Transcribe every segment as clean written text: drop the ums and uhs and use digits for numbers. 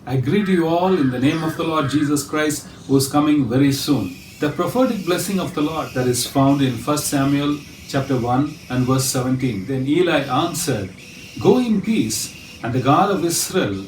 I greet you all in the name of the Lord Jesus Christ, who is coming very soon. The prophetic blessing of the Lord that is found in 1 Samuel chapter 1 and verse 17. Then Eli answered, Go in peace, and the God of Israel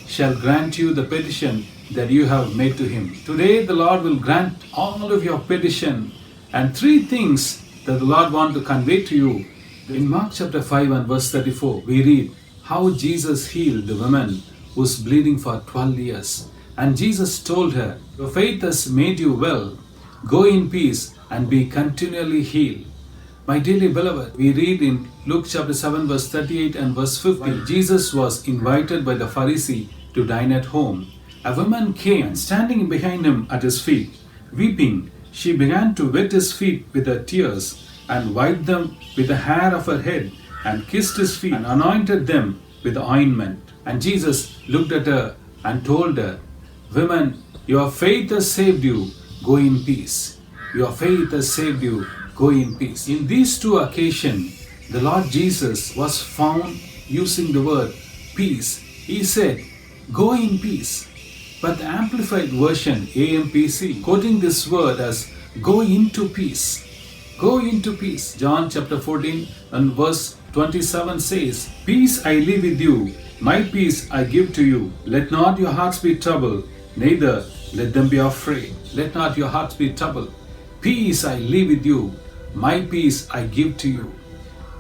shall grant you the petition that you have made to him. Today the Lord will grant all of your petition, and three things that the Lord wants to convey to you. In Mark chapter 5 and verse 34, we read how Jesus healed the woman who was bleeding for 12 years. And Jesus told her, Your faith has made you well. Go in peace and be continually healed. My dearly beloved, we read in Luke chapter 7 verse 38 and verse 50, Jesus was invited by the Pharisee to dine at home. A woman came and standing behind him at his feet, weeping, she began to wet his feet with her tears and wiped them with the hair of her head and kissed his feet and anointed them with the ointment. And Jesus looked at her and told her, Woman, your faith has saved you. Go in peace. Your faith has saved you. Go in peace. In these two occasions, the Lord Jesus was found using the word peace. He said, Go in peace. But the Amplified Version, AMPC, quoting this word as go into peace. Go into peace. John chapter 14 and verse 27 says, Peace I leave with you, my peace I give to you. Let not your hearts be troubled, neither let them be afraid. Let not your hearts be troubled. Peace I leave with you, my peace I give to you.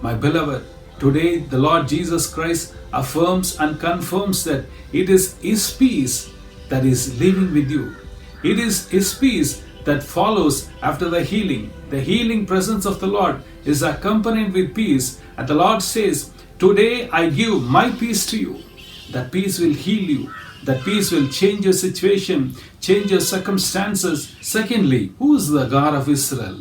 My beloved, today the Lord Jesus Christ affirms and confirms that it is His peace that is living with you. It is His peace that follows after the healing. The healing presence of the Lord is accompanied with peace. And the Lord says, Today I give my peace to you. That peace will heal you. That peace will change your situation, change your circumstances. Secondly, who is the God of Israel?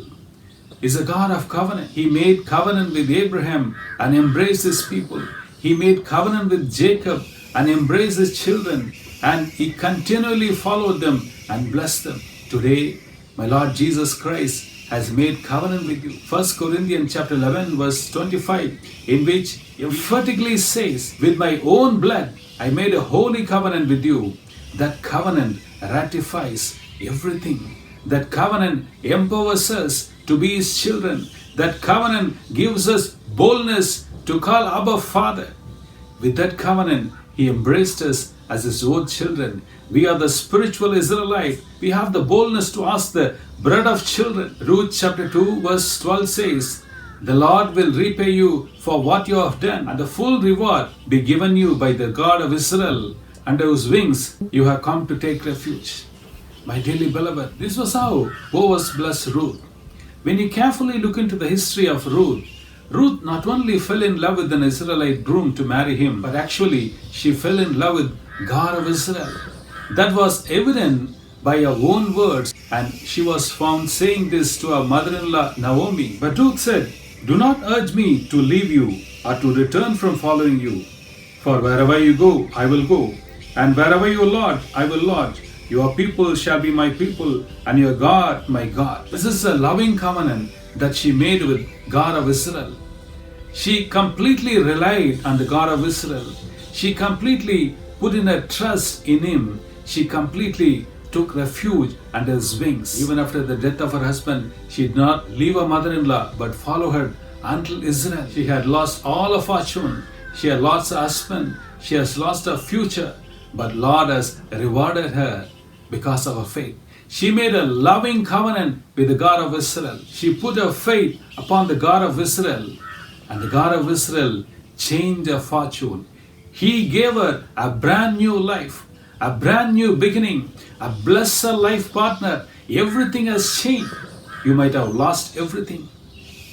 He is a God of covenant. He made covenant with Abraham and embraced his people. He made covenant with Jacob and embraced his children. And He continually followed them and blessed them. Today, my Lord Jesus Christ has made covenant with you. 1 Corinthians chapter 11 verse 25, in which emphatically says, With my own blood I made a holy covenant with you. That covenant ratifies everything. That covenant empowers us to be His children. That covenant gives us boldness to call Abba Father. With that covenant, He embraced us as His own children. We are the spiritual Israelite. We have the boldness to ask the bread of children. Ruth chapter 2 verse 12 says, The Lord will repay you for what you have done, and the full reward be given you by the God of Israel, under whose wings you have come to take refuge. My dearly beloved, this was how Boaz blessed Ruth. When you carefully look into the history of Ruth, Ruth not only fell in love with an Israelite groom to marry him, but actually she fell in love with God of Israel. That was evident by her own words, and she was found saying this to her mother-in-law Naomi. But Ruth said, Do not urge me to leave you or to return from following you. For wherever you go, I will go, and wherever you lodge, I will lodge. Your people shall be my people, and your God my God. This is a loving covenant that she made with God of Israel. She completely relied on the God of Israel. She completely put in her trust in Him. She completely took refuge under His wings. Even after the death of her husband, she did not leave her mother-in-law, but follow her until Israel. She had lost all her fortune. She had lost her husband. She has lost her future. But Lord has rewarded her because of her faith. She made a loving covenant with the God of Israel. She put her faith upon the God of Israel. And the God of Israel changed her fortune. He gave her a brand new life, a brand new beginning, a blessed life partner. Everything has changed. You might have lost everything.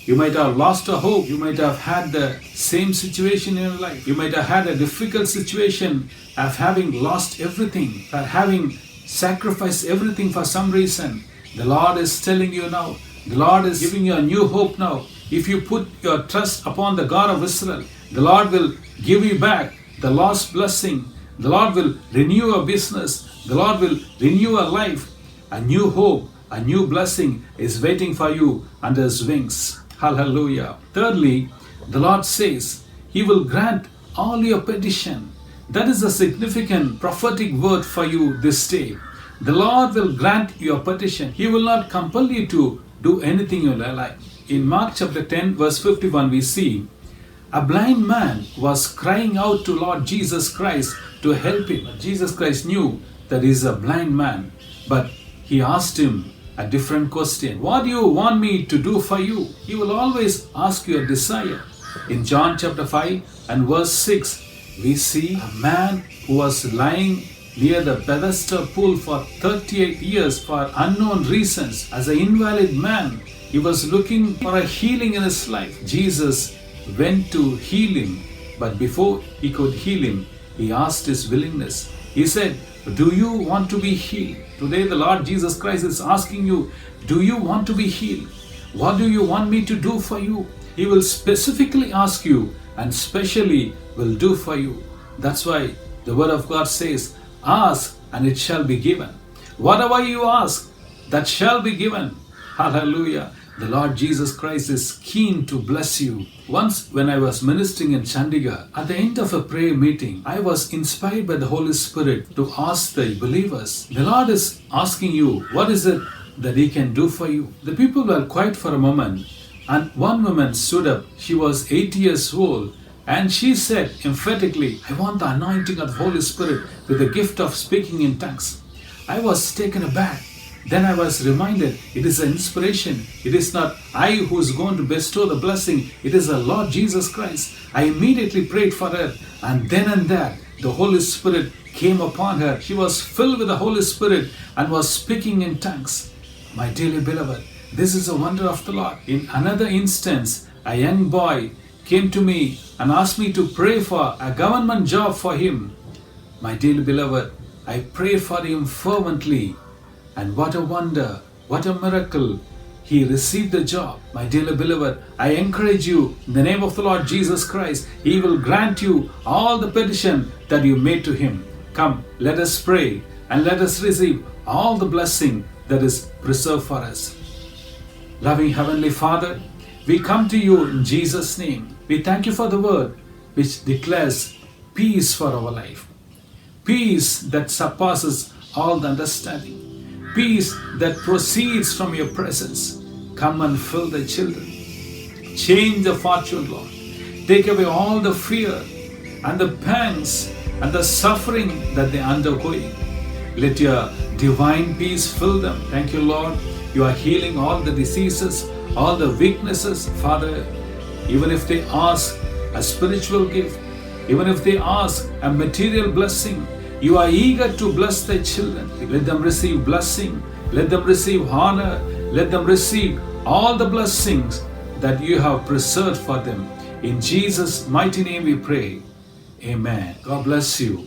You might have lost a hope. You might have had the same situation in your life. You might have had a difficult situation of having lost everything, for having sacrificed everything for some reason. The Lord is telling you now, the Lord is giving you a new hope now. If you put your trust upon the God of Israel, the Lord will give you back the lost blessing. The Lord will renew your business. The Lord will renew your life. A new hope, a new blessing is waiting for you under His wings. Hallelujah. Thirdly, the Lord says He will grant all your petition. That is a significant prophetic word for you this day. The Lord will grant your petition. He will not compel you to do anything you like. In Mark chapter 10 verse 51 we see a blind man was crying out to Lord Jesus Christ to help him. Jesus Christ knew that he is a blind man, but he asked him a different question. What do you want me to do for you? He will always ask your desire. In John chapter 5 and verse 6, we see a man who was lying near the Bethesda pool for 38 years for unknown reasons. As an invalid man, he was looking for a healing in his life. Jesus went to heal him, but before he could heal him, he asked his willingness. He said, do you want to be healed? Today the Lord Jesus Christ is asking you, do you want to be healed? What do you want me to do for you? He will specifically ask you and specially will do for you. That's why the word of God says, ask and it shall be given. Whatever you ask, that shall be given. Hallelujah. The Lord Jesus Christ is keen to bless you. Once when I was ministering in Chandigarh, at the end of a prayer meeting, I was inspired by the Holy Spirit to ask the believers, the Lord is asking you, what is it that He can do for you? The people were quiet for a moment, and one woman stood up. She was 80 years old, and she said emphatically, I want the anointing of the Holy Spirit with the gift of speaking in tongues. I was taken aback. Then I was reminded, it is an inspiration. It is not I who is going to bestow the blessing. It is the Lord Jesus Christ. I immediately prayed for her, and then and there, the Holy Spirit came upon her. She was filled with the Holy Spirit and was speaking in tongues. My dearly beloved, this is a wonder of the Lord. In another instance, a young boy came to me and asked me to pray for a government job for him. My dearly beloved, I prayed for him fervently. And what a wonder, what a miracle. He received the job. My dearly beloved, I encourage you in the name of the Lord Jesus Christ. He will grant you all the petition that you made to Him. Come, let us pray and let us receive all the blessing that is preserved for us. Loving Heavenly Father, we come to you in Jesus' name. We thank you for the word which declares peace for our life. Peace that surpasses all the understanding. Peace that proceeds from your presence. Come and fill the children. Change the fortune, Lord. Take away all the fear and the pangs and the suffering that they are undergoing. Let your divine peace fill them. Thank you, Lord. You are healing all the diseases, all the weaknesses, Father. Even if they ask a spiritual gift, even if they ask a material blessing, you are eager to bless their children. Let them receive blessing. Let them receive honor. Let them receive all the blessings that you have preserved for them. In Jesus' mighty name we pray. Amen. God bless you.